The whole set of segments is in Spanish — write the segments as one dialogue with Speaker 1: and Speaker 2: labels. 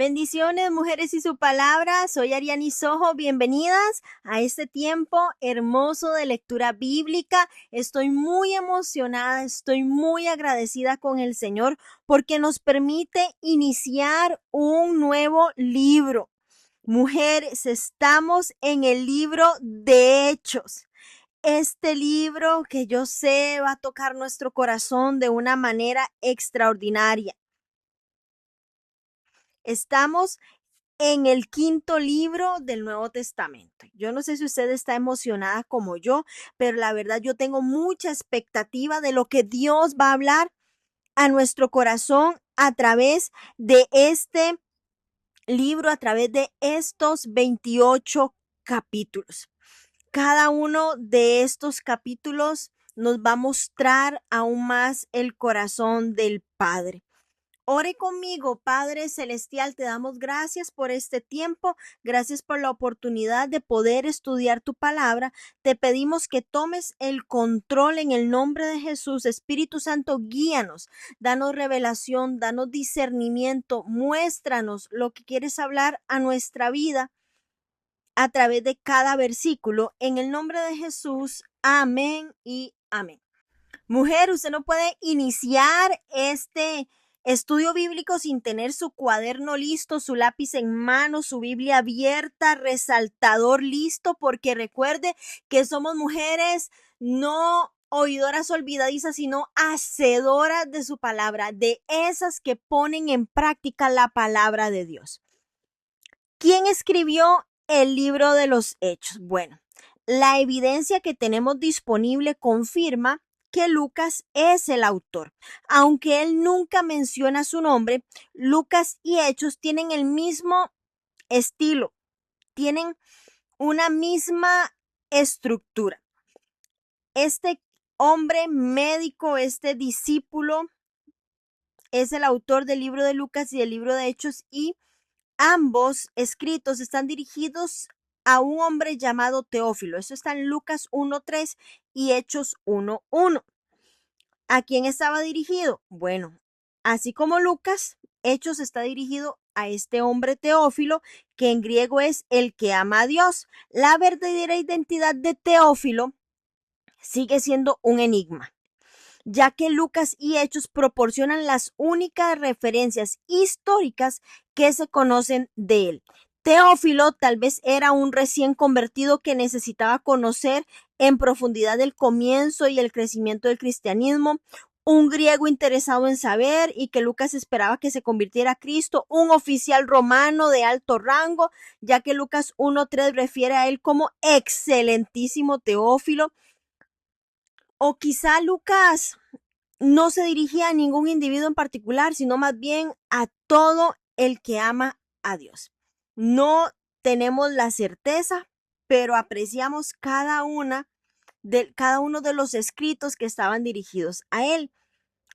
Speaker 1: Bendiciones, mujeres y su palabra. Soy Ariani Sojo. Bienvenidas a este tiempo hermoso de lectura bíblica. Estoy muy emocionada, estoy muy agradecida con el Señor porque nos permite iniciar un nuevo libro. Mujeres, estamos en el libro de Hechos. Este libro que yo sé va a tocar nuestro corazón de una manera extraordinaria. Estamos en el quinto libro del Nuevo Testamento. Yo no sé si usted está emocionada como yo, pero la verdad yo tengo mucha expectativa de lo que Dios va a hablar a nuestro corazón a través de este libro, a través de estos 28 capítulos. Cada uno de estos capítulos nos va a mostrar aún más el corazón del Padre. Ore conmigo, Padre Celestial, te damos gracias por este tiempo, gracias por la oportunidad de poder estudiar tu palabra. Te pedimos que tomes el control en el nombre de Jesús. Espíritu Santo, guíanos, danos revelación, danos discernimiento, muéstranos lo que quieres hablar a nuestra vida a través de cada versículo. En el nombre de Jesús, amén y amén. Mujer, usted no puede iniciar este estudio bíblico sin tener su cuaderno listo, su lápiz en mano, su Biblia abierta, resaltador listo, porque recuerde que somos mujeres no oidoras olvidadizas, sino hacedoras de su palabra, de esas que ponen en práctica la palabra de Dios. ¿Quién escribió el libro de los Hechos? Bueno, la evidencia que tenemos disponible confirma que Lucas es el autor. Aunque él nunca menciona su nombre, Lucas y Hechos tienen el mismo estilo, tienen una misma estructura. Este hombre médico, este discípulo, es el autor del libro de Lucas y del libro de Hechos, y ambos escritos están dirigidos a un hombre llamado Teófilo. Eso está en Lucas 1:3 y Hechos 1:1. ¿A quién estaba dirigido? Bueno, así como Lucas, Hechos está dirigido a este hombre Teófilo, que en griego es el que ama a Dios. La verdadera identidad de Teófilo sigue siendo un enigma, ya que Lucas y Hechos proporcionan las únicas referencias históricas que se conocen de él. Teófilo tal vez era un recién convertido que necesitaba conocer en profundidad el comienzo y el crecimiento del cristianismo, un griego interesado en saber y que Lucas esperaba que se convirtiera a Cristo, un oficial romano de alto rango, ya que Lucas 1:3 refiere a él como excelentísimo Teófilo. O quizá Lucas no se dirigía a ningún individuo en particular, sino más bien a todo el que ama a Dios. No tenemos la certeza, pero apreciamos cada uno de los escritos que estaban dirigidos a él.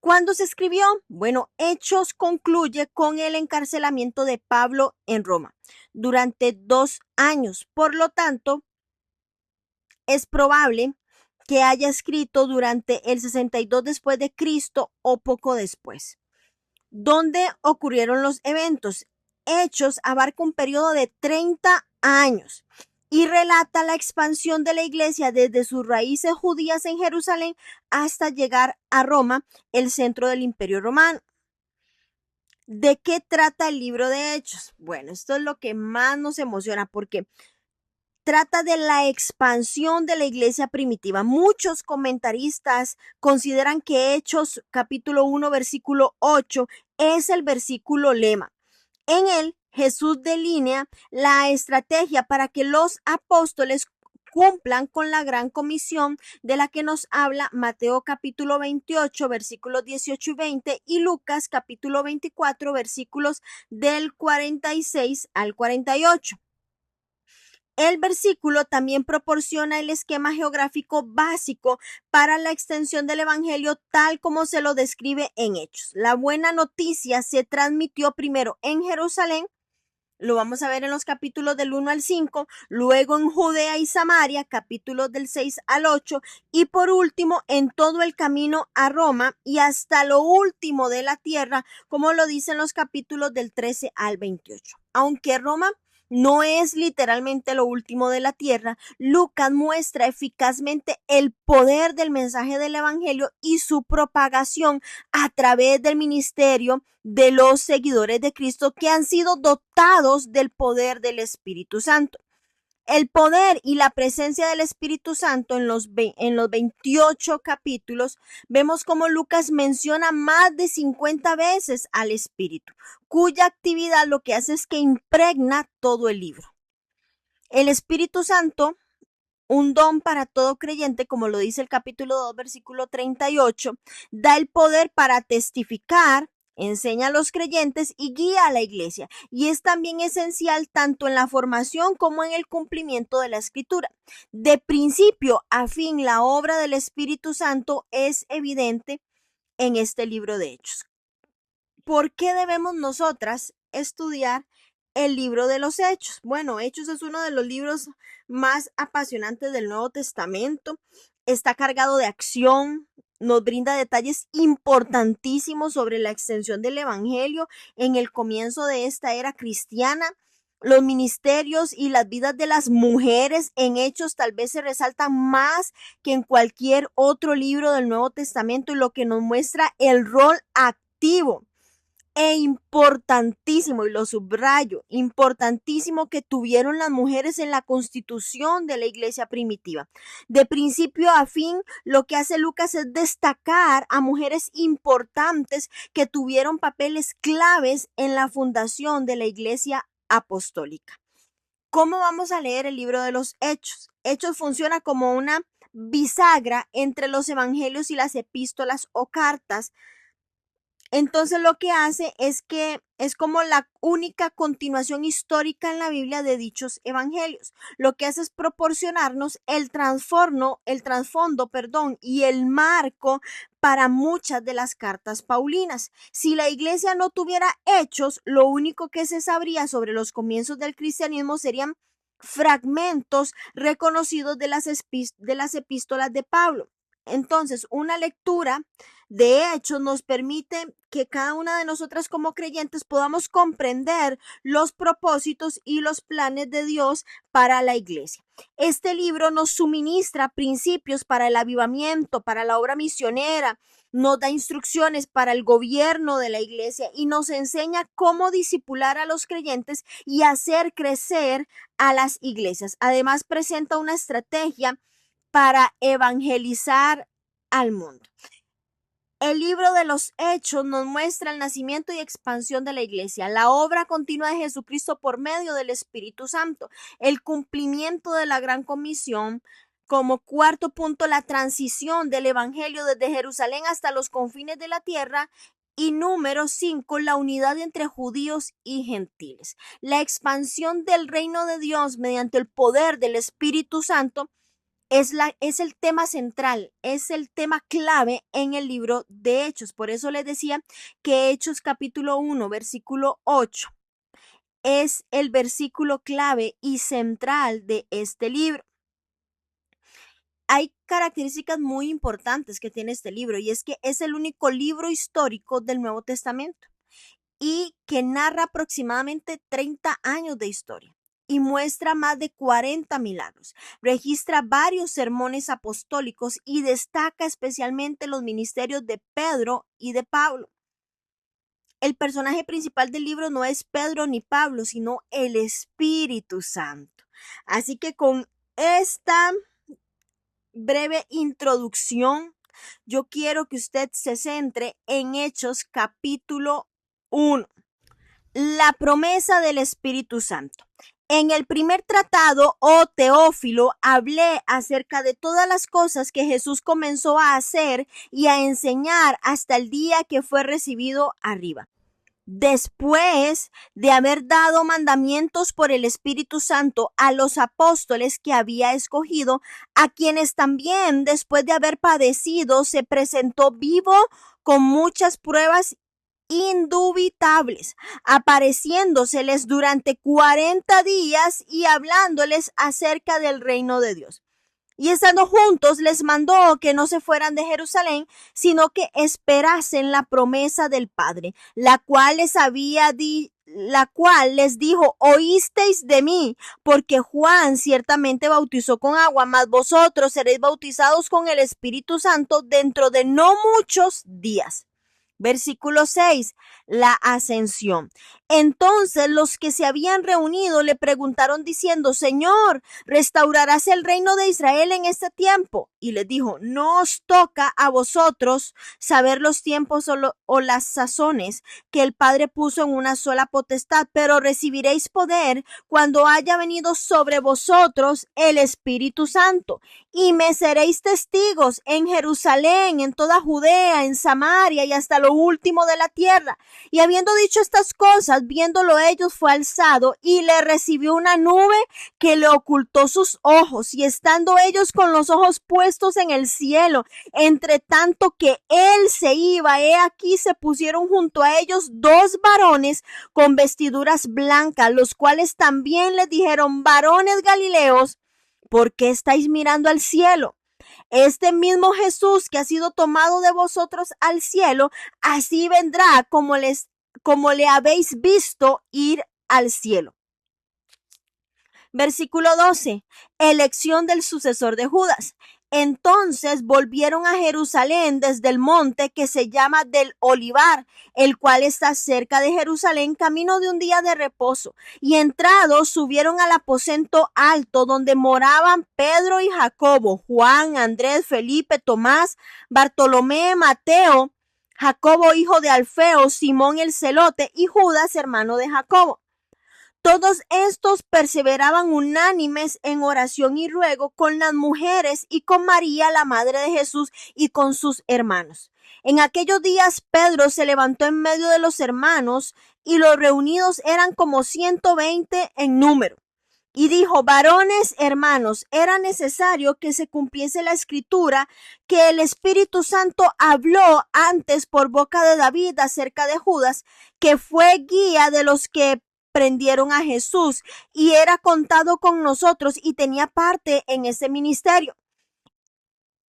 Speaker 1: ¿Cuándo se escribió? Bueno, Hechos concluye con el encarcelamiento de Pablo en Roma durante 2 años. Por lo tanto, es probable que haya escrito durante el 62 después de Cristo o poco después. ¿Dónde ocurrieron los eventos? Hechos abarca un periodo de 30 años y relata la expansión de la iglesia desde sus raíces judías en Jerusalén hasta llegar a Roma, el centro del Imperio Romano. ¿De qué trata el libro de Hechos? Bueno, esto es lo que más nos emociona porque trata de la expansión de la iglesia primitiva. Muchos comentaristas consideran que Hechos capítulo 1 versículo 8 es el versículo lema. En él, Jesús delinea la estrategia para que los apóstoles cumplan con la gran comisión de la que nos habla Mateo capítulo 28 versículos 18 y 20 y Lucas capítulo 24 versículos del 46 al 48. El versículo también proporciona el esquema geográfico básico para la extensión del evangelio tal como se lo describe en Hechos. La buena noticia se transmitió primero en Jerusalén, Lo vamos a ver en los capítulos del 1 al 5, luego en Judea y Samaria, capítulos del 6 al 8, y por último en todo el camino a Roma y hasta lo último de la tierra, como lo dicen los capítulos del 13 al 28. Aunque Roma no es literalmente lo último de la tierra, Lucas muestra eficazmente el poder del mensaje del evangelio y su propagación a través del ministerio de los seguidores de Cristo que han sido dotados del poder del Espíritu Santo. El poder y la presencia del Espíritu Santo en los 28 capítulos, vemos como Lucas menciona más de 50 veces al Espíritu, cuya actividad lo que hace es que impregna todo el libro. El Espíritu Santo, un don para todo creyente, como lo dice el capítulo 2, versículo 38, da el poder para testificar, enseña a los creyentes y guía a la iglesia. Y es también esencial tanto en la formación como en el cumplimiento de la escritura. De principio a fin, la obra del Espíritu Santo es evidente en este libro de Hechos. ¿Por qué debemos nosotras estudiar el libro de los Hechos? Bueno, Hechos es uno de los libros más apasionantes del Nuevo Testamento. Está cargado de acción, nos brinda detalles importantísimos sobre la extensión del evangelio en el comienzo de esta era cristiana. Los ministerios y las vidas de las mujeres en Hechos tal vez se resaltan más que en cualquier otro libro del Nuevo Testamento, y lo que nos muestra el rol activo e importantísimo, y lo subrayo, importantísimo que tuvieron las mujeres en la constitución de la iglesia primitiva. De principio a fin, lo que hace Lucas es destacar a mujeres importantes que tuvieron papeles claves en la fundación de la iglesia apostólica. ¿Cómo vamos a leer el libro de los Hechos? Hechos funciona como una bisagra entre los evangelios y las epístolas o cartas. Entonces lo que hace es que es como la única continuación histórica en la Biblia de dichos evangelios. Lo que hace es proporcionarnos el trasfondo, y el marco para muchas de las cartas paulinas. Si la iglesia no tuviera hechos, lo único que se sabría sobre los comienzos del cristianismo serían fragmentos reconocidos de las epístolas de Pablo. Entonces, una lectura de Hechos nos permite que cada una de nosotras como creyentes podamos comprender los propósitos y los planes de Dios para la iglesia. Este libro nos suministra principios para el avivamiento, para la obra misionera, nos da instrucciones para el gobierno de la iglesia y nos enseña cómo discipular a los creyentes y hacer crecer a las iglesias. Además, presenta una estrategia para evangelizar al mundo. El libro de los Hechos nos muestra el nacimiento y expansión de la iglesia, la obra continua de Jesucristo por medio del Espíritu Santo, el cumplimiento de la gran comisión. Como cuarto punto, la transición del evangelio desde Jerusalén hasta los confines de la tierra. Y número 5, la unidad entre judíos y gentiles. La expansión del reino de Dios mediante el poder del Espíritu Santo es el tema central, es el tema clave en el libro de Hechos. Por eso les decía que Hechos capítulo 1, versículo 8 es el versículo clave y central de este libro. Hay características muy importantes que tiene este libro, y es que es el único libro histórico del Nuevo Testamento y que narra aproximadamente 30 años de historia y muestra más de 40 milagros. Registra varios sermones apostólicos y destaca especialmente los ministerios de Pedro y de Pablo. El personaje principal del libro no es Pedro ni Pablo, sino el Espíritu Santo. Así que con esta breve introducción, yo quiero que usted se centre en Hechos capítulo 1. La promesa del Espíritu Santo. En el primer tratado, oh Teófilo, hablé acerca de todas las cosas que Jesús comenzó a hacer y a enseñar hasta el día que fue recibido arriba, después de haber dado mandamientos por el Espíritu Santo a los apóstoles que había escogido, a quienes también, después de haber padecido, se presentó vivo con muchas pruebas indubitables, apareciéndoseles durante 40 días y hablándoles acerca del reino de Dios. Y estando juntos les mandó que no se fueran de Jerusalén, sino que esperasen la promesa del Padre, la cual les dijo: oísteis de mí, porque Juan ciertamente bautizó con agua, mas vosotros seréis bautizados con el Espíritu Santo dentro de no muchos días. Versículo 6, la ascensión. Entonces los que se habían reunido le preguntaron diciendo: Señor, ¿restaurarás el reino de Israel en este tiempo? Y les dijo: no os toca a vosotros saber los tiempos o las sazones que el Padre puso en una sola potestad, pero recibiréis poder cuando haya venido sobre vosotros el Espíritu Santo. Y me seréis testigos en Jerusalén, en toda Judea, en Samaria y hasta lo último de la tierra. Y habiendo dicho estas cosas, viéndolo ellos, fue alzado y le recibió una nube que le ocultó sus ojos. Y estando ellos con los ojos puestos en el cielo, entre tanto que él se iba, he aquí se pusieron junto a ellos dos varones con vestiduras blancas, los cuales también les dijeron: varones Galileos, ¿por qué estáis mirando al cielo? Este mismo Jesús que ha sido tomado de vosotros al cielo, así vendrá como le habéis visto ir al cielo. Versículo 12. Elección del sucesor de Judas. Entonces volvieron a Jerusalén desde el monte que se llama del Olivar, el cual está cerca de Jerusalén, camino de un día de reposo. Y entrados subieron al aposento alto donde moraban Pedro y Jacobo, Juan, Andrés, Felipe, Tomás, Bartolomé, Mateo, Jacobo hijo de Alfeo, Simón el celote y Judas hermano de Jacobo. Todos estos perseveraban unánimes en oración y ruego con las mujeres y con María, la madre de Jesús, y con sus hermanos. En aquellos días Pedro se levantó en medio de los hermanos, y los reunidos eran como 120 en número. Y dijo: varones hermanos, era necesario que se cumpliese la escritura que el Espíritu Santo habló antes por boca de David acerca de Judas, que fue guía de los que prendieron a Jesús y era contado con nosotros y tenía parte en ese ministerio.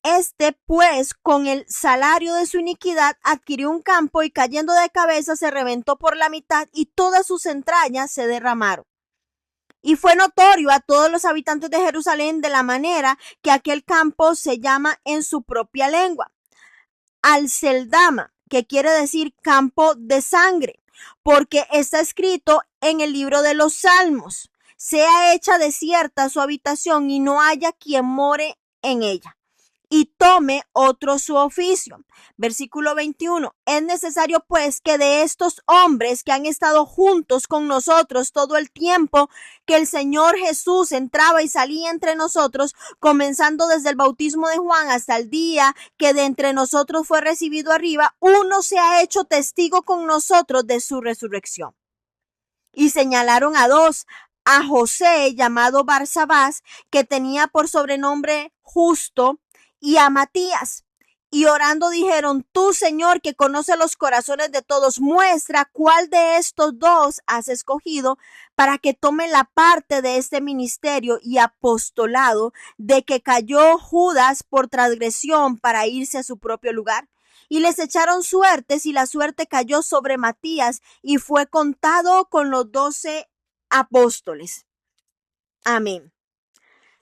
Speaker 1: Este, pues, con el salario de su iniquidad, adquirió un campo y cayendo de cabeza se reventó por la mitad y todas sus entrañas se derramaron. Y fue notorio a todos los habitantes de Jerusalén de la manera que aquel campo se llama en su propia lengua Alceldama, que quiere decir campo de sangre, porque está escrito en el libro de los Salmos: sea hecha desierta su habitación y no haya quien more en ella, y tome otro su oficio. Versículo 21. Es necesario pues que de estos hombres que han estado juntos con nosotros todo el tiempo que el Señor Jesús entraba y salía entre nosotros, comenzando desde el bautismo de Juan hasta el día que de entre nosotros fue recibido arriba, uno se ha hecho testigo con nosotros de su resurrección. Y señalaron a dos: a José, llamado Barsabás, que tenía por sobrenombre Justo, y a Matías. Y orando dijeron: tú, Señor, que conoces los corazones de todos, muestra cuál de estos dos has escogido para que tome la parte de este ministerio y apostolado de que cayó Judas por transgresión para irse a su propio lugar. Y les echaron suertes, y la suerte cayó sobre Matías, y fue contado con los 12 apóstoles. Amén.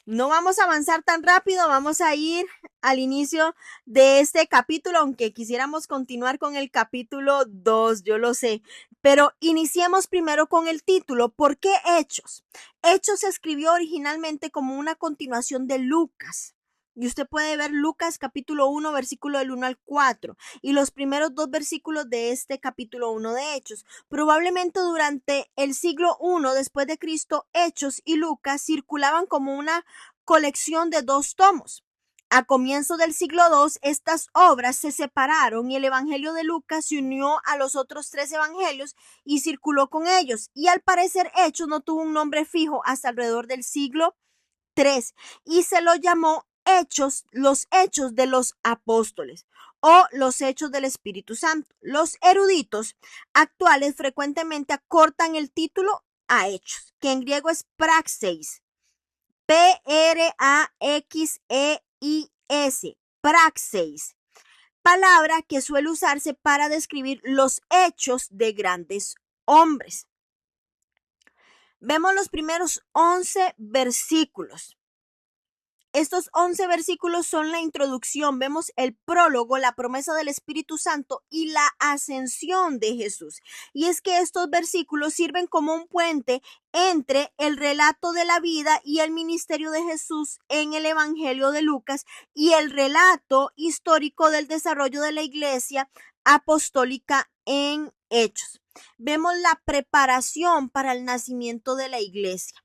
Speaker 1: No vamos a avanzar tan rápido, vamos a ir al inicio de este capítulo, aunque quisiéramos continuar con el capítulo 2, yo lo sé. Pero iniciemos primero con el título. ¿Por qué Hechos? Hechos se escribió originalmente como una continuación de Lucas. Y usted puede ver Lucas capítulo 1, versículo del 1 al 4 y los primeros dos versículos de este capítulo 1 de Hechos. Probablemente durante el siglo I después de Cristo, Hechos y Lucas circulaban como una colección de dos tomos. A comienzos del siglo II, estas obras se separaron y el Evangelio de Lucas se unió a los otros 3 evangelios y circuló con ellos. Y al parecer, Hechos no tuvo un nombre fijo hasta alrededor del siglo III y se lo llamó Hechos, los Hechos de los Apóstoles. o los hechos del Espíritu Santo. Los eruditos actuales frecuentemente acortan el título a hechos, que en griego es praxeis, Praxeis, praxeis, palabra que suele usarse para describir los hechos de grandes hombres. Vemos los primeros 11 versículos. Estos 11 versículos son la introducción, vemos el prólogo, la promesa del Espíritu Santo y la ascensión de Jesús. Y es que estos versículos sirven como un puente entre el relato de la vida y el ministerio de Jesús en el Evangelio de Lucas y el relato histórico del desarrollo de la iglesia apostólica en Hechos. Vemos la preparación para el nacimiento de la iglesia.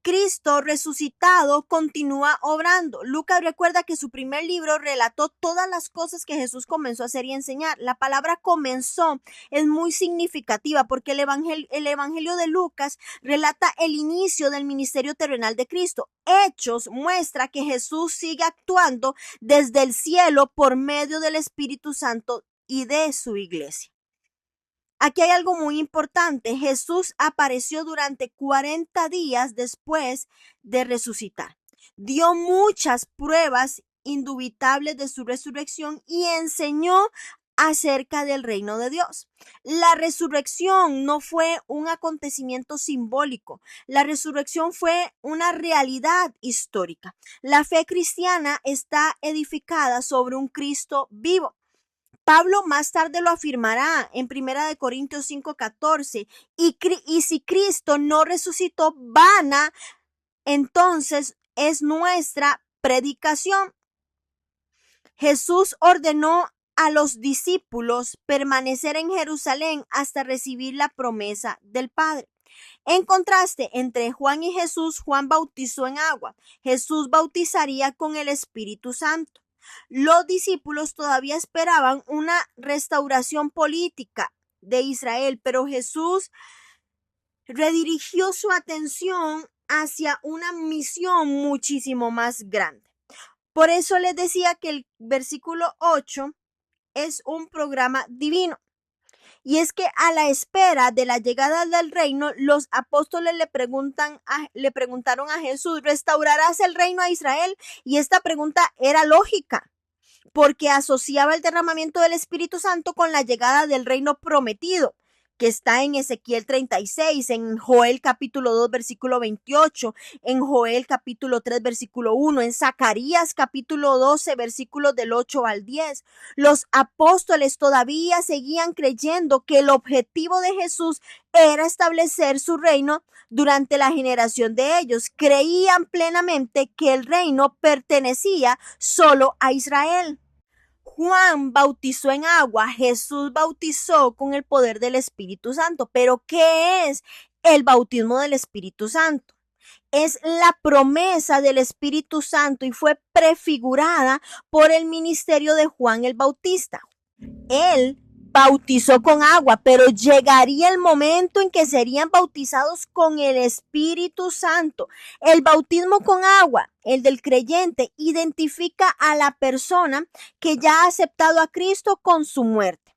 Speaker 1: Cristo resucitado continúa obrando. Lucas recuerda que su primer libro relató todas las cosas que Jesús comenzó a hacer y enseñar. La palabra comenzó es muy significativa porque el evangelio de Lucas relata el inicio del ministerio terrenal de Cristo. Hechos muestra que Jesús sigue actuando desde el cielo por medio del Espíritu Santo y de su iglesia. Aquí hay algo muy importante. Jesús apareció durante 40 días después de resucitar. Dio muchas pruebas indubitables de su resurrección y enseñó acerca del reino de Dios. La resurrección no fue un acontecimiento simbólico. La resurrección fue una realidad histórica. La fe cristiana está edificada sobre un Cristo vivo. Pablo más tarde lo afirmará en 1 Corintios 5:14, y si Cristo no resucitó, vana entonces es nuestra predicación. Jesús ordenó a los discípulos permanecer en Jerusalén hasta recibir la promesa del Padre. En contraste entre Juan y Jesús, Juan bautizó en agua. Jesús bautizaría con el Espíritu Santo. Los discípulos todavía esperaban una restauración política de Israel, pero Jesús redirigió su atención hacia una misión muchísimo más grande. Por eso les decía que el versículo 8 es un programa divino. Y es que a la espera de la llegada del reino, los apóstoles le preguntaron a Jesús, ¿restaurarás el reino a Israel? Y esta pregunta era lógica, porque asociaba el derramamiento del Espíritu Santo con la llegada del reino prometido, que está en Ezequiel 36, en Joel capítulo 2, versículo 28, en Joel capítulo 3, versículo 1, en Zacarías capítulo 12, versículos del 8 al 10. Los apóstoles todavía seguían creyendo que el objetivo de Jesús era establecer su reino durante la generación de ellos. Creían plenamente que el reino pertenecía solo a Israel. Juan bautizó en agua, Jesús bautizó con el poder del Espíritu Santo. Pero ¿qué es el bautismo del Espíritu Santo? Es la promesa del Espíritu Santo y fue prefigurada por el ministerio de Juan el Bautista. Él bautizó con agua, pero llegaría el momento en que serían bautizados con el Espíritu Santo. El bautismo con agua, el del creyente, identifica a la persona que ya ha aceptado a Cristo con su muerte,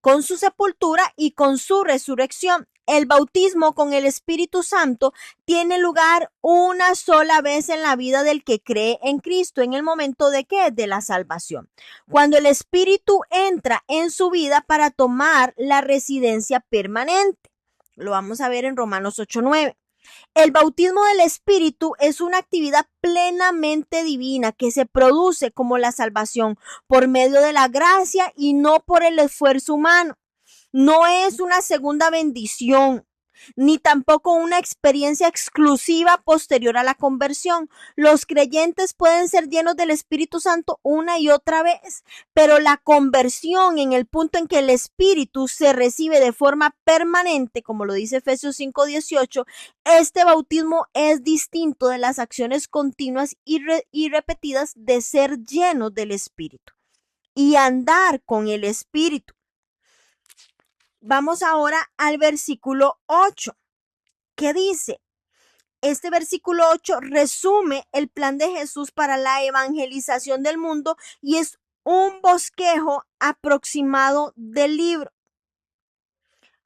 Speaker 1: con su sepultura y con su resurrección. El bautismo con el Espíritu Santo tiene lugar una sola vez en la vida del que cree en Cristo. ¿En el momento de qué? De la salvación. Cuando el Espíritu entra en su vida para tomar la residencia permanente. Lo vamos a ver en Romanos 8:9. El bautismo del Espíritu es una actividad plenamente divina que se produce como la salvación por medio de la gracia y no por el esfuerzo humano. No es una segunda bendición, ni tampoco una experiencia exclusiva posterior a la conversión. Los creyentes pueden ser llenos del Espíritu Santo una y otra vez, pero la conversión en el punto en que el Espíritu se recibe de forma permanente, como lo dice Efesios 5:18, este bautismo es distinto de las acciones continuas y repetidas de ser llenos del Espíritu y andar con el Espíritu. Vamos ahora al versículo 8. ¿Qué dice? Este versículo 8 resume el plan de Jesús para la evangelización del mundo y es un bosquejo aproximado del libro.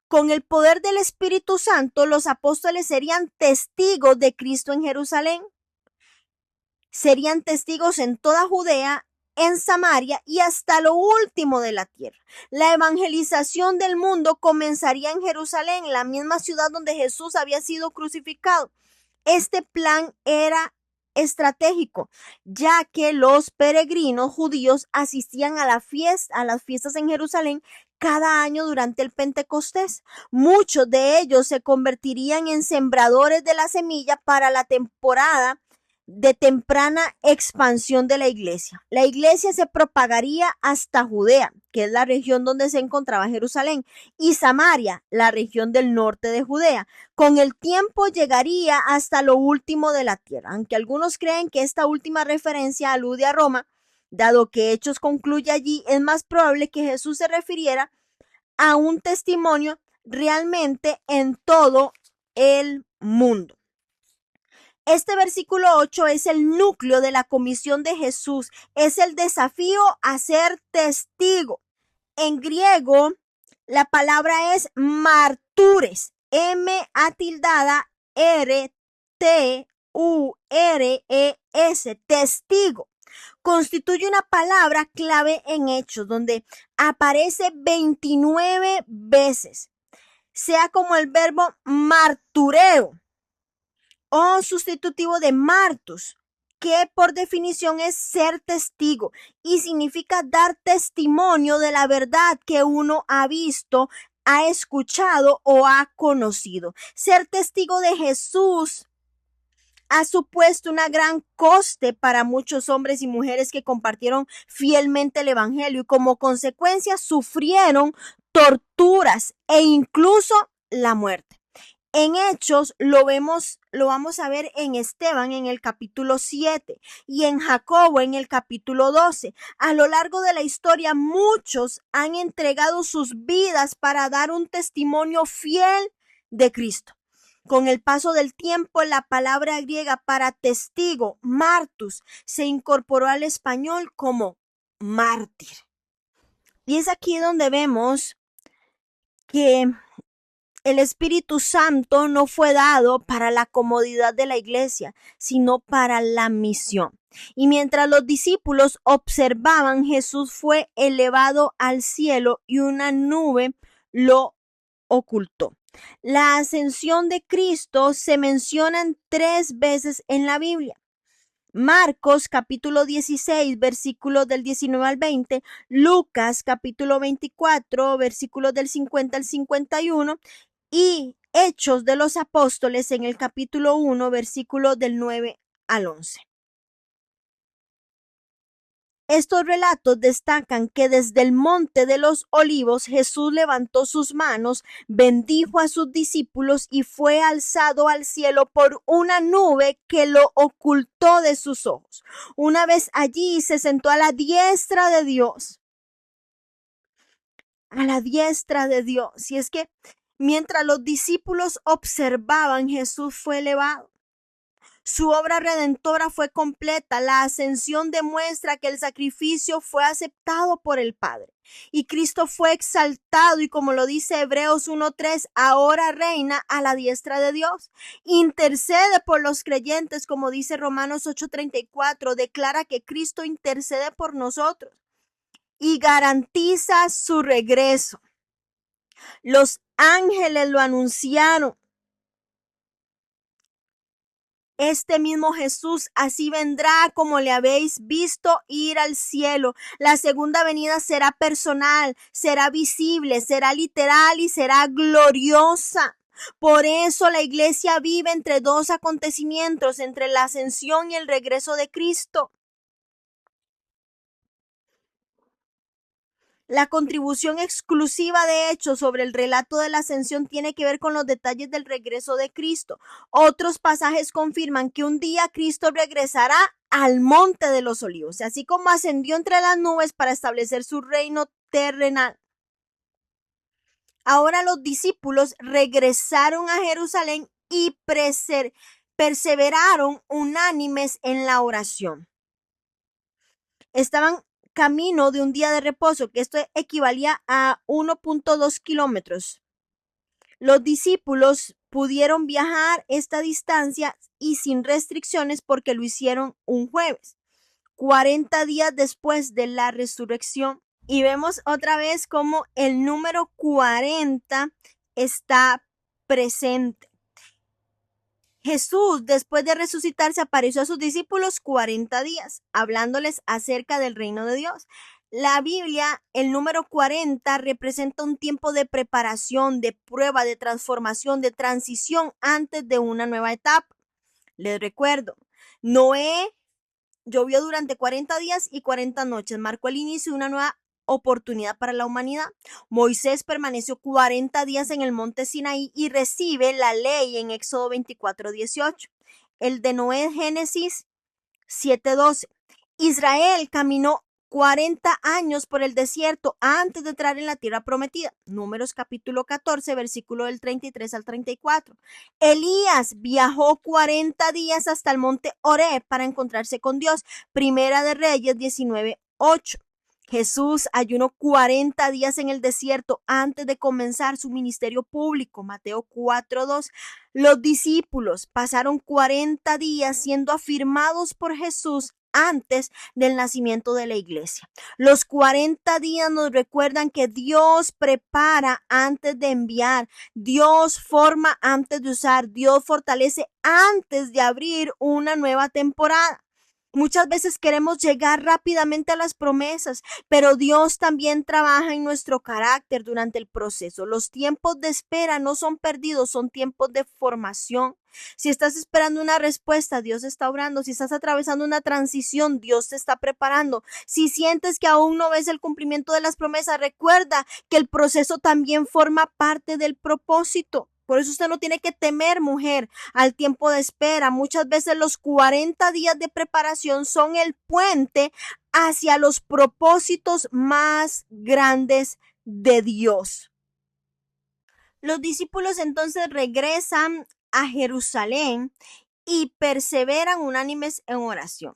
Speaker 1: Con el poder del Espíritu Santo, los apóstoles serían testigos de Cristo en Jerusalén. Serían testigos en toda Judea, en Samaria y hasta lo último de la tierra. La evangelización del mundo comenzaría en Jerusalén, la misma ciudad donde Jesús había sido crucificado. Este plan era estratégico, ya que los peregrinos judíos asistían a las fiestas en Jerusalén cada año durante el Pentecostés. Muchos de ellos se convertirían en sembradores de la semilla para la temporada de temprana expansión de la iglesia. La iglesia se propagaría hasta Judea, que es la región donde se encontraba Jerusalén, y Samaria, la región del norte de Judea. Con el tiempo llegaría hasta lo último de la tierra, aunque algunos creen que esta última referencia alude a Roma, dado que Hechos concluye allí, es más probable que Jesús se refiriera a un testimonio realmente en todo el mundo. Este versículo 8 es el núcleo de la comisión de Jesús, es el desafío a ser testigo. En griego, la palabra es martures, M-R-T-U-R-E-S, testigo. Constituye una palabra clave en Hechos, donde aparece 29 veces, sea como el verbo martureo o sustitutivo de martus, que por definición es ser testigo y significa dar testimonio de la verdad que uno ha visto, ha escuchado o ha conocido. Ser testigo de Jesús ha supuesto una gran coste para muchos hombres y mujeres que compartieron fielmente el evangelio y como consecuencia sufrieron torturas e incluso la muerte. En Hechos lo vamos a ver en Esteban en el capítulo 7 y en Jacobo en el capítulo 12. A lo largo de la historia, muchos han entregado sus vidas para dar un testimonio fiel de Cristo. Con el paso del tiempo, la palabra griega para testigo, martus, se incorporó al español como mártir. Y es aquí donde vemos que el Espíritu Santo no fue dado para la comodidad de la iglesia, sino para la misión. Y mientras los discípulos observaban, Jesús fue elevado al cielo y una nube lo ocultó. La ascensión de Cristo se menciona 3 veces en la Biblia. Marcos capítulo 16, versículos del 19 al 20, Lucas capítulo 24, versículos del 50 al 51 y Hechos de los Apóstoles en el capítulo 1, versículos del 9 al 11. Estos relatos destacan que desde el Monte de los Olivos Jesús levantó sus manos, bendijo a sus discípulos y fue alzado al cielo por una nube que lo ocultó de sus ojos. Una vez allí se sentó a la diestra de Dios. A la diestra de Dios. Y es que mientras los discípulos observaban, Jesús fue elevado. Su obra redentora fue completa. La ascensión demuestra que el sacrificio fue aceptado por el Padre. Y Cristo fue exaltado y como lo dice Hebreos 1:3, ahora reina a la diestra de Dios. Intercede por los creyentes, como dice Romanos 8:34, declara que Cristo intercede por nosotros y garantiza su regreso. Los ángeles lo anunciaron. Este mismo Jesús así vendrá como le habéis visto ir al cielo. La segunda venida será personal, será visible, será literal y será gloriosa. Por eso la iglesia vive entre 2 acontecimientos, entre la ascensión y el regreso de Cristo. La contribución exclusiva de Hechos sobre el relato de la ascensión tiene que ver con los detalles del regreso de Cristo. Otros pasajes confirman que un día Cristo regresará al Monte de los Olivos, así como ascendió entre las nubes para establecer su reino terrenal. Ahora los discípulos regresaron a Jerusalén y perseveraron unánimes en la oración. Estaban camino de un día de reposo, que esto equivalía a 1.2 kilómetros. Los discípulos pudieron viajar esta distancia y sin restricciones porque lo hicieron un jueves, 40 días después de la resurrección. Y vemos otra vez cómo el número 40 está presente. Jesús, después de resucitarse, apareció a sus discípulos 40 días, hablándoles acerca del reino de Dios. La Biblia, el número 40, representa un tiempo de preparación, de prueba, de transformación, de transición antes de una nueva etapa. Les recuerdo, Noé llovió durante 40 días y 40 noches, marcó el inicio de una nueva oportunidad para la humanidad. Moisés permaneció 40 días en el monte Sinaí y recibe la ley en Éxodo 24:18. El de Noé, Génesis 7:12. Israel caminó 40 años por el desierto antes de entrar en la tierra prometida. Números capítulo 14, versículo del 33 al 34. Elías viajó 40 días hasta el monte Horeb para encontrarse con Dios. Primera de Reyes 19:8. Jesús ayunó 40 días en el desierto antes de comenzar su ministerio público. Mateo 4:2. Los discípulos pasaron 40 días siendo afirmados por Jesús antes del nacimiento de la iglesia. Los 40 días nos recuerdan que Dios prepara antes de enviar, Dios forma antes de usar, Dios fortalece antes de abrir una nueva temporada. Muchas veces queremos llegar rápidamente a las promesas, pero Dios también trabaja en nuestro carácter durante el proceso. Los tiempos de espera no son perdidos, son tiempos de formación. Si estás esperando una respuesta, Dios está obrando. Si estás atravesando una transición, Dios te está preparando. Si sientes que aún no ves el cumplimiento de las promesas, recuerda que el proceso también forma parte del propósito. Por eso usted no tiene que temer, mujer, al tiempo de espera. Muchas veces los 40 días de preparación son el puente hacia los propósitos más grandes de Dios. Los discípulos entonces regresan a Jerusalén y perseveran unánimes en oración.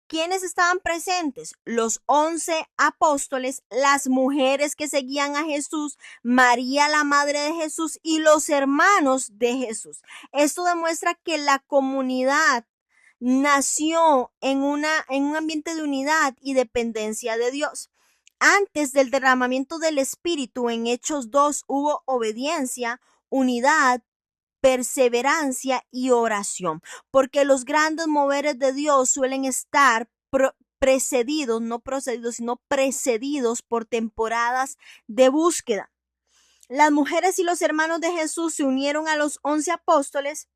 Speaker 1: ¿Quiénes estaban presentes? Los 11 apóstoles, las mujeres que seguían a Jesús, María, la madre de Jesús, y los hermanos de Jesús. Esto demuestra que la comunidad nació en un ambiente de unidad y dependencia de Dios. Antes del derramamiento del Espíritu, en Hechos 2, hubo obediencia, unidad, perseverancia y oración, porque los grandes moveres de Dios suelen estar precedidos, no procedidos, sino precedidos por temporadas de búsqueda. Las mujeres y los hermanos de Jesús se unieron a los 11 apóstoles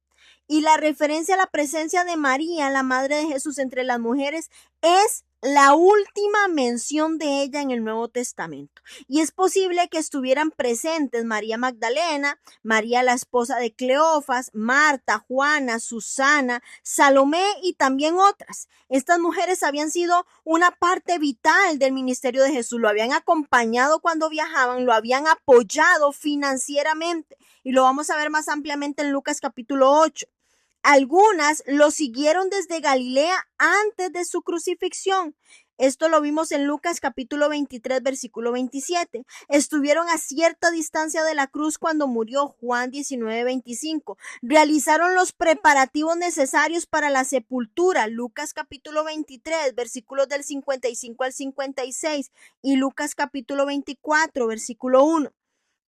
Speaker 1: y la referencia a la presencia de María, la madre de Jesús, entre las mujeres es la última mención de ella en el Nuevo Testamento. Y es posible que estuvieran presentes María Magdalena, María la esposa de Cleofas, Marta, Juana, Susana, Salomé y también otras. Estas mujeres habían sido una parte vital del ministerio de Jesús. Lo habían acompañado cuando viajaban, lo habían apoyado financieramente. Y lo vamos a ver más ampliamente en Lucas capítulo 8. Algunas lo siguieron desde Galilea antes de su crucifixión. Esto lo vimos en Lucas capítulo 23, versículo 27. Estuvieron a cierta distancia de la cruz cuando murió, Juan 19:25. Realizaron los preparativos necesarios para la sepultura, Lucas capítulo 23, versículos del 55 al 56 y Lucas capítulo 24, versículo 1.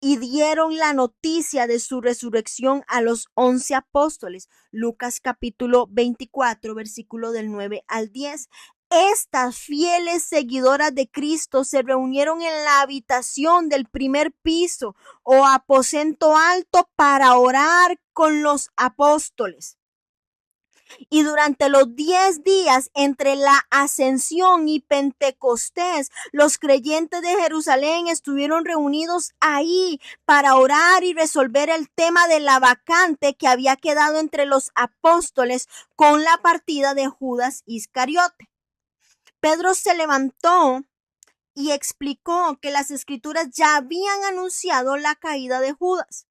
Speaker 1: Y dieron la noticia de su resurrección a los 11 apóstoles. Lucas capítulo 24, versículo del 9 al 10. Estas fieles seguidoras de Cristo se reunieron en la habitación del primer piso o aposento alto para orar con los apóstoles. Y durante los 10 días entre la Ascensión y Pentecostés, los creyentes de Jerusalén estuvieron reunidos ahí para orar y resolver el tema de la vacante que había quedado entre los apóstoles con la partida de Judas Iscariote. Pedro se levantó y explicó que las escrituras ya habían anunciado la caída de Judas.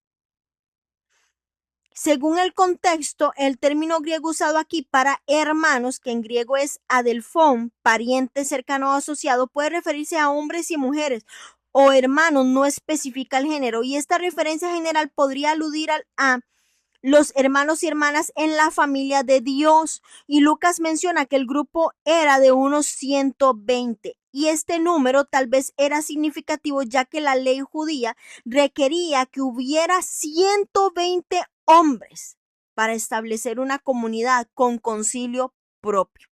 Speaker 1: Según el contexto, el término griego usado aquí para hermanos, que en griego es adelphón, pariente cercano o asociado, puede referirse a hombres y mujeres o hermanos, no especifica el género. Y esta referencia general podría aludir a los hermanos y hermanas en la familia de Dios. Y Lucas menciona que el grupo era de unos 120. Y este número tal vez era significativo ya que la ley judía requería que hubiera 120 hombres para establecer una comunidad con concilio propio.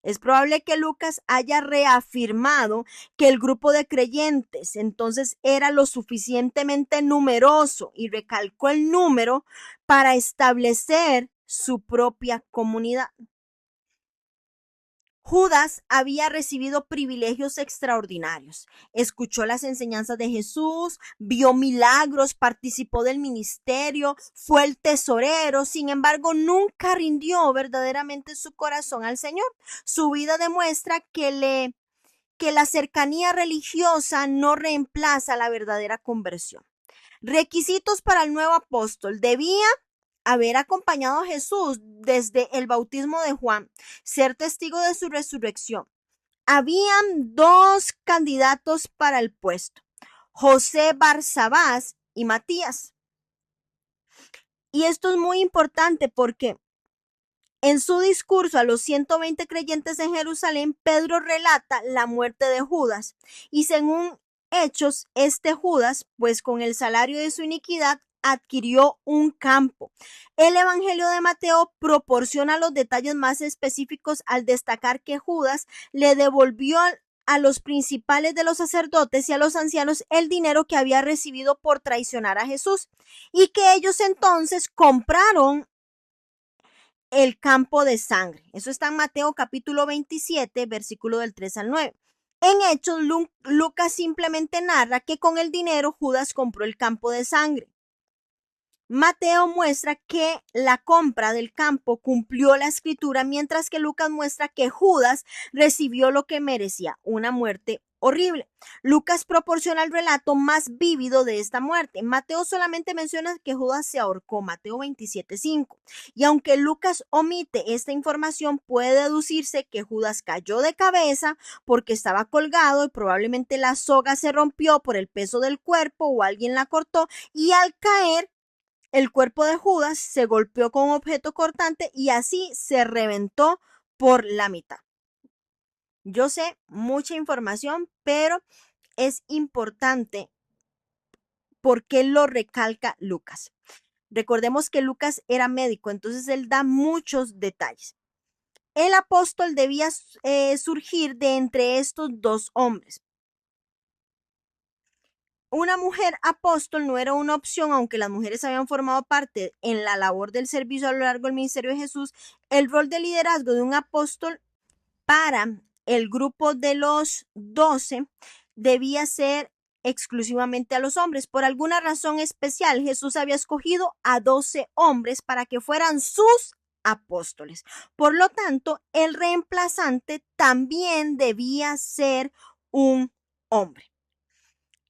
Speaker 1: Es probable que Lucas haya reafirmado que el grupo de creyentes entonces era lo suficientemente numeroso y recalcó el número para establecer su propia comunidad. Judas había recibido privilegios extraordinarios. Escuchó las enseñanzas de Jesús, vio milagros, participó del ministerio, fue el tesorero. Sin embargo, nunca rindió verdaderamente su corazón al Señor. Su vida demuestra que la cercanía religiosa no reemplaza la verdadera conversión. Requisitos para el nuevo apóstol: debía haber acompañado a Jesús desde el bautismo de Juan, ser testigo de su resurrección. Habían dos candidatos para el puesto: José Barsabás y Matías. Y esto es muy importante porque en su discurso a los 120 creyentes en Jerusalén, Pedro relata la muerte de Judas. Y según Hechos, este Judas, pues con el salario de su iniquidad, adquirió un campo. El Evangelio de Mateo proporciona los detalles más específicos al destacar que Judas le devolvió a los principales de los sacerdotes y a los ancianos el dinero que había recibido por traicionar a Jesús, y que ellos entonces compraron el campo de sangre. Eso está en Mateo capítulo 27, versículo del 3 al 9. En Hechos, Lucas simplemente narra que con el dinero Judas compró el campo de sangre. Mateo muestra que la compra del campo cumplió la escritura, mientras que Lucas muestra que Judas recibió lo que merecía, una muerte horrible. Lucas proporciona el relato más vívido de esta muerte. Mateo solamente menciona que Judas se ahorcó, Mateo 27:5. Y aunque Lucas omite esta información, puede deducirse que Judas cayó de cabeza porque estaba colgado y probablemente la soga se rompió por el peso del cuerpo o alguien la cortó, y al caer el cuerpo de Judas se golpeó con un objeto cortante y así se reventó por la mitad. Yo sé mucha información, pero es importante porque lo recalca Lucas. Recordemos que Lucas era médico, entonces él da muchos detalles. El apóstol debía surgir de entre estos dos hombres. Una mujer apóstol no era una opción, aunque las mujeres habían formado parte en la labor del servicio a lo largo del ministerio de Jesús. El rol de liderazgo de un apóstol para el grupo de los 12 debía ser exclusivamente a los hombres. Por alguna razón especial, Jesús había escogido a 12 hombres para que fueran sus apóstoles. Por lo tanto, el reemplazante también debía ser un hombre.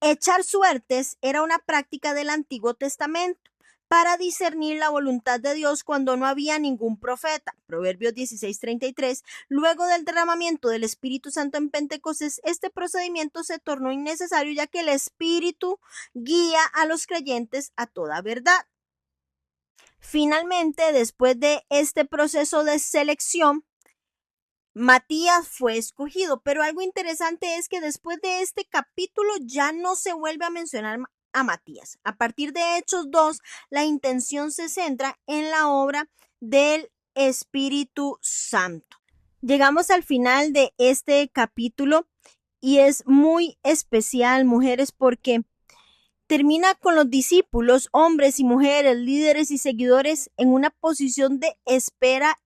Speaker 1: Echar suertes era una práctica del Antiguo Testamento para discernir la voluntad de Dios cuando no había ningún profeta. Proverbios 16:33. Luego del derramamiento del Espíritu Santo en Pentecostés, este procedimiento se tornó innecesario, ya que el Espíritu guía a los creyentes a toda verdad. Finalmente, después de este proceso de selección, Matías fue escogido, pero algo interesante es que después de este capítulo ya no se vuelve a mencionar a Matías. A partir de Hechos 2, la intención se centra en la obra del Espíritu Santo. Llegamos al final de este capítulo y es muy especial, mujeres, porque termina con los discípulos, hombres y mujeres, líderes y seguidores, en una posición de espera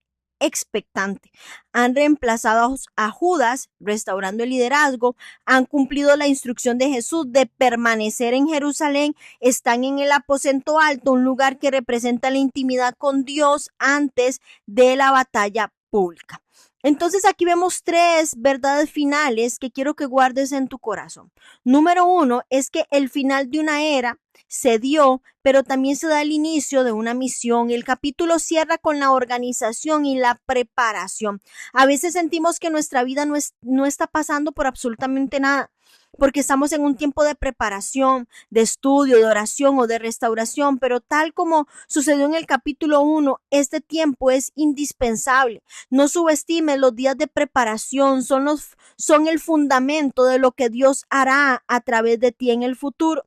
Speaker 1: expectante. Han reemplazado a Judas, restaurando el liderazgo, han cumplido la instrucción de Jesús de permanecer en Jerusalén, están en el aposento alto, un lugar que representa la intimidad con Dios antes de la batalla pública. Entonces aquí vemos tres verdades finales que quiero que guardes en tu corazón. Número 1 es que el final de una era se dio, pero también se da el inicio de una misión. El capítulo cierra con la organización y la preparación. A veces sentimos que nuestra vida no está pasando por absolutamente nada, porque estamos en un tiempo de preparación, de estudio, de oración o de restauración, pero tal como sucedió en el capítulo 1, este tiempo es indispensable. No subestimes los días de preparación, son el fundamento de lo que Dios hará a través de ti en el futuro.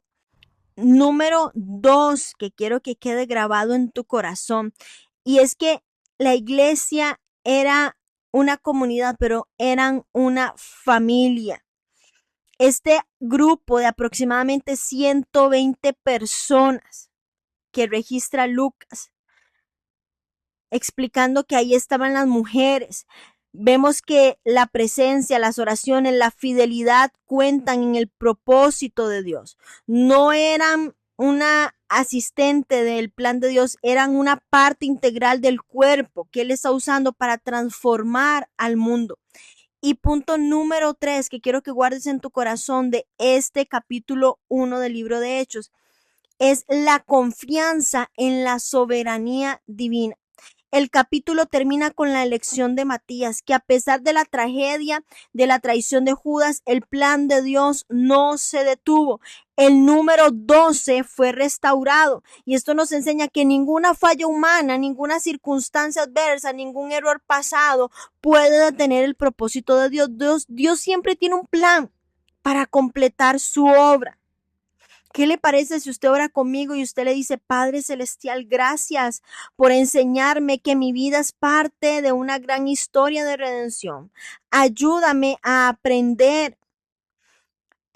Speaker 1: Número 2, que quiero que quede grabado en tu corazón, y es que la iglesia era una comunidad, pero eran una familia. Este grupo de aproximadamente 120 personas que registra Lucas, explicando que ahí estaban las mujeres. Vemos que la presencia, las oraciones, la fidelidad cuentan en el propósito de Dios. No eran una asistente del plan de Dios, eran una parte integral del cuerpo que Él está usando para transformar al mundo. Y punto número 3 que quiero que guardes en tu corazón de este capítulo 1 del libro de Hechos es la confianza en la soberanía divina. El capítulo termina con la elección de Matías, que a pesar de la tragedia, de la traición de Judas, el plan de Dios no se detuvo. El número 12 fue restaurado y esto nos enseña que ninguna falla humana, ninguna circunstancia adversa, ningún error pasado puede detener el propósito de Dios. Dios siempre tiene un plan para completar su obra. ¿Qué le parece si usted ora conmigo y usted le dice: Padre Celestial, gracias por enseñarme que mi vida es parte de una gran historia de redención? Ayúdame a aprender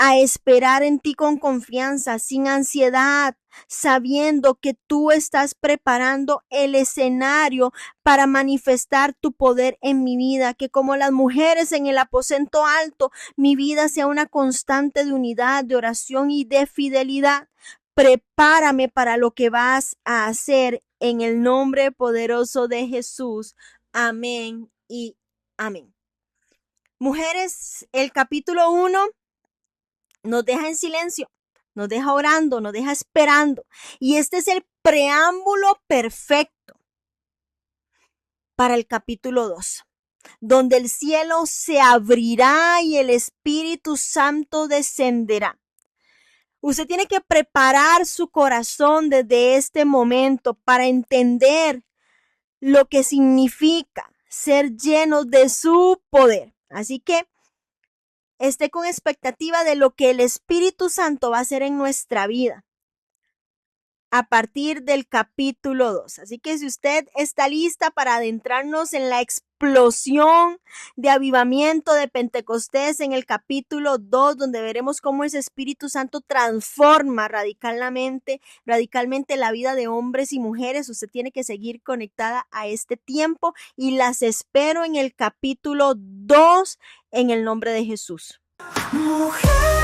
Speaker 1: a esperar en ti con confianza, sin ansiedad, sabiendo que tú estás preparando el escenario para manifestar tu poder en mi vida, que como las mujeres en el aposento alto, mi vida sea una constante de unidad, de oración y de fidelidad. Prepárame para lo que vas a hacer en el nombre poderoso de Jesús. Amén y amén. Mujeres, el capítulo 1 nos deja en silencio, nos deja orando, nos deja esperando. Y este es el preámbulo perfecto para el capítulo 2, donde el cielo se abrirá y el Espíritu Santo descenderá. Usted tiene que preparar su corazón desde este momento para entender lo que significa ser lleno de su poder. Así que esté con expectativa de lo que el Espíritu Santo va a hacer en nuestra vida a partir del capítulo 2. Así que si usted está lista para adentrarnos en la explosión de avivamiento de Pentecostés en el capítulo 2, donde veremos cómo ese Espíritu Santo transforma radicalmente la vida de hombres y mujeres, usted tiene que seguir conectada a este tiempo y las espero en el capítulo 2 en el nombre de Jesús. Mujer.